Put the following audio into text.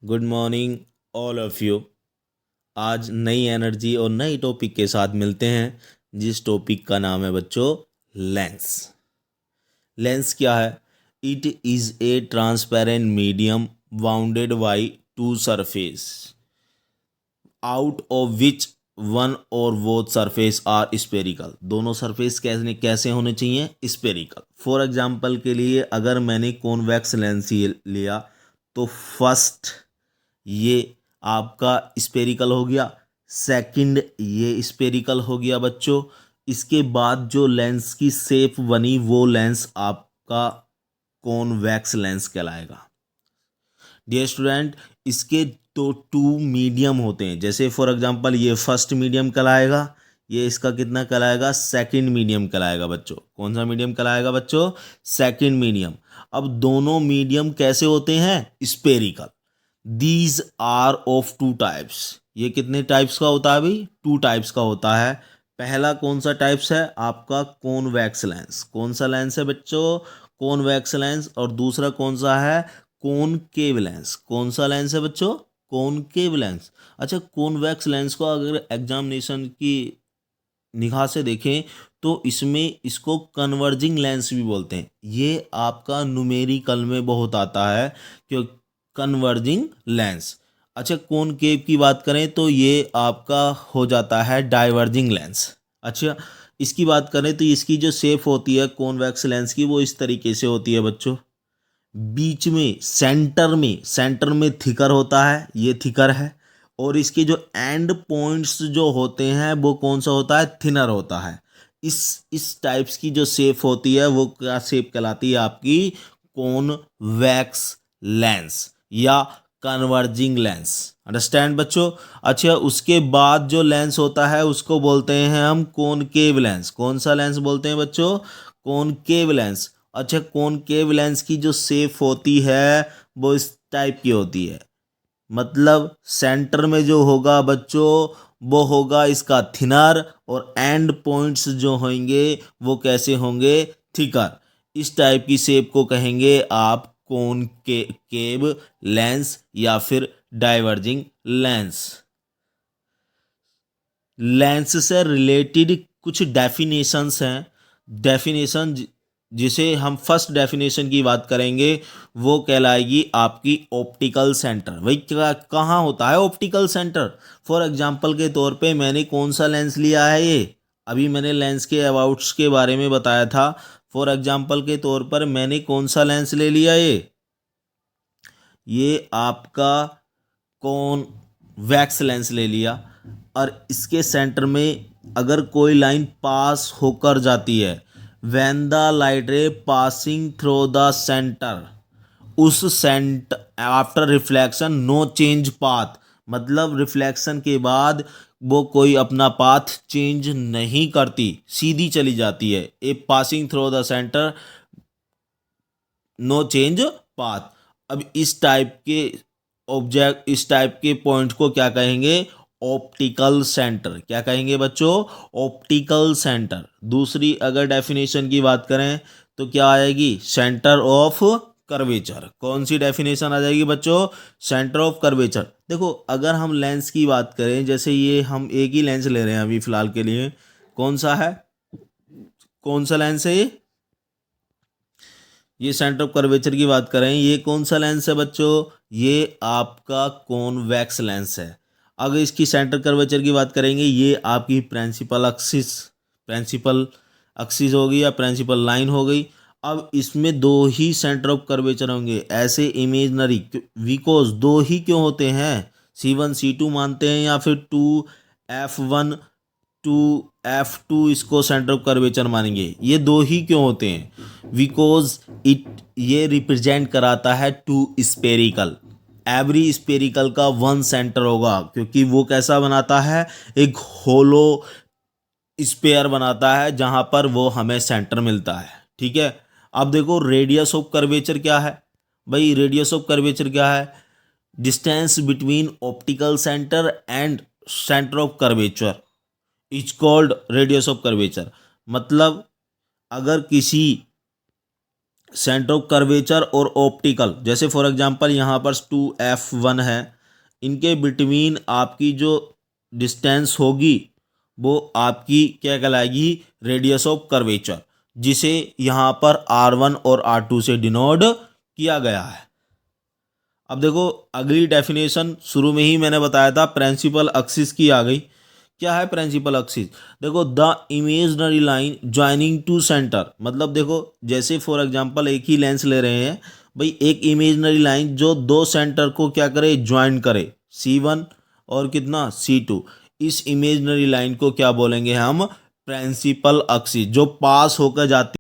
Good morning all of you. आज नई energy और नई टॉपिक के साथ मिलते हैं, जिस टॉपिक का नाम है बच्चों लेंस। लेंस क्या है? It is a transparent medium bounded by two surface out of which one और बोथ सरफेस आर स्पेरिकल। दोनों सरफेस कैसे कैसे होने चाहिए? स्पेरिकल। फॉर एग्जांपल के लिए अगर मैंने कॉन्वेक्स लेंस ये लिया तो फर्स्ट ये आपका स्पेरिकल हो गया, सेकंड ये स्पेरिकल हो गया बच्चों। इसके बाद जो लेंस की शेप बनी वो लेंस आपका कॉन्वेक्स लेंस कहलाएगा। डियर स्टूडेंट, इसके तो टू मीडियम होते हैं। जैसे फॉर एग्जांपल ये फर्स्ट मीडियम कहलाएगा, ये इसका कितना कहलाएगा? सेकंड मीडियम कहलाएगा बच्चों। कौन सा मीडियम कहलाएगा बच्चों? Second medium. अब दोनों मीडियम कैसे होते हैं? Spherical. These are of two types. ये कितने टाइप्स का होता है भाई? टू टाइप्स का होता है। पहला कौन सा टाइप्स है? आपका कॉन्वेक्स लेंस। कौन सा लेंस है बच्चों? Convex lens. और दूसरा कौन सा है? Concave lens. कौन सा लेंस है बच्चों? Concave lens. अच्छा, कॉन्वेक्स लेंस को अगर एग्जामिनेशन की निगाह से देखें तो इसमें इसको कन्वर्जिंग लेंस भी बोलते हैं। ये आपका न्यूमेरिकल में बहुत आता है, क्यों? Converging lens. अच्छा, कॉनकेव की बात करें तो ये आपका हो जाता है डाइवर्जिंग लेंस। अच्छा, इसकी बात करें तो इसकी जो शेप होती है कॉन्वेक्स लेंस की वो इस तरीके से होती है बच्चों। बीच में सेंटर में थिकर होता है, ये थिकर है। और इसके जो एंड पॉइंट्स जो होते हैं वो कौन सा होता है? थिनर होता है। इस टाइप्स की जो शेप होती है वो क्या शेप कहलाती है? आपकी कॉन्वेक्स लेंस या कन्वर्जिंग लेंस। अंडरस्टैंड बच्चों? अच्छा, उसके बाद जो लेंस होता है उसको बोलते हैं हम कॉनकेव लेंस। कौन सा लेंस बोलते हैं बच्चों? Concave lens. अच्छा, कॉनकेव लेंस की जो शेप होती है वो इस टाइप की होती है। मतलब सेंटर में जो होगा बच्चों वो होगा इसका थिनर, और एंड पॉइंट्स जो होंगे वो कैसे होंगे? थिकर। इस टाइप की शेप को कहेंगे आप कोन के केव लेंस या फिर डाइवर्जिंग लेंस। लेंस से रिलेटेड कुछ डेफिनेशंस हैं। डेफिनेशन जिसे हम फर्स्ट डेफिनेशन की बात करेंगे वो कहलाएगी आपकी ऑप्टिकल सेंटर। भाई क्या कहाँ होता है ऑप्टिकल सेंटर? फॉर एग्जांपल के तौर पे मैंने कौन सा लेंस लिया है? ये अभी मैंने लेंस के अबाउट्स के बारे में बताया था। फॉर एग्जांपल के तौर पर मैंने कौन सा लेंस ले लिया? ये आपका कौन वैक्स लेंस ले लिया। और इसके सेंटर में अगर कोई लाइन पास होकर जाती है, when the light ray passing through the center, उस सेंट after reflection no change path. मतलब रिफ्लेक्शन के बाद वो कोई अपना पाथ चेंज नहीं करती, सीधी चली जाती है। A passing through the centre no change path. अब इस टाइप के पॉइंट को क्या कहेंगे? Optical centre. क्या कहेंगे बच्चों? Optical centre. दूसरी अगर डेफिनेशन की बात करें तो क्या आएगी? Centre of curvature. कौन सी डेफिनेशन आ जाएगी बच्चों? Centre of curvature. देखो, अगर हम लेंस की बात करें, जैसे ये हम एक ही लेंस ले रहे हैं अभी फिलहाल के लिए। कौन सा है? कौन सा लेंस है ये सेंटर ऑफ कर्वेचर की बात करें, ये कौन सा लेंस है बच्चों? ये आपका कॉन्वेक्स लेंस है। अगर इसकी सेंटर कर्वेचर की बात करेंगे, ये आपकी प्रिंसिपल एक्सिस हो गई या प्रिंसिपल लाइन हो गई। अब इसमें दो ही सेंटर ऑफ कर्वेचर होंगे, ऐसे इमेजनरी। बिकॉज दो ही क्यों होते हैं? C1 C2 मानते हैं या फिर 2F1 2F2 इसको सेंटर ऑफ कर्वेचर मानेंगे? ये दो ही क्यों होते हैं? बिकॉज ये रिप्रेजेंट कराता है टू स्पेरिकल। एवरी स्पेरिकल का वन सेंटर होगा, क्योंकि वो कैसा बनाता है? एक होलो स्पेयर बनाता है जहां पर वो हमें सेंटर मिलता है। ठीक है। अब देखो रेडियस ऑफ कर्वेचर क्या है? भाई रेडियस ऑफ कर्वेचर क्या है? Distance between optical centre and centre of curvature is called radius of curvature. मतलब अगर किसी सेंटर ऑफ कर्वेचर और ऑप्टिकल, जैसे फॉर एग्जांपल यहाँ पर 2f1 है, इनके बिटवीन आपकी जो डिस्टेंस होगी वो आपकी क्या कहलाएगी, रेडियस ऑफ कर्वेचर, जिसे यहाँ पर r1 और r2 से डिनोट किया गया है। अब देखो अगली डेफिनेशन शुरू में ही मैंने बताया था, प्रिंसिपल एक्सिस की आ गई। क्या है प्रिंसिपल एक्सिस? देखो the imaginary line joining two centre, मतलब देखो जैसे फॉर एग्जांपल एक ही लेंस ले रहे हैं भाई, एक इमेजनरी लाइन जो दो सेंटर को क्या करे, ज्वाइन करे, C1 और कितना C2, इस इमेजनरी लाइन को क्या बोलेंगे हम, प्रिंसिपल एक्सिस, जो पास होकर जाती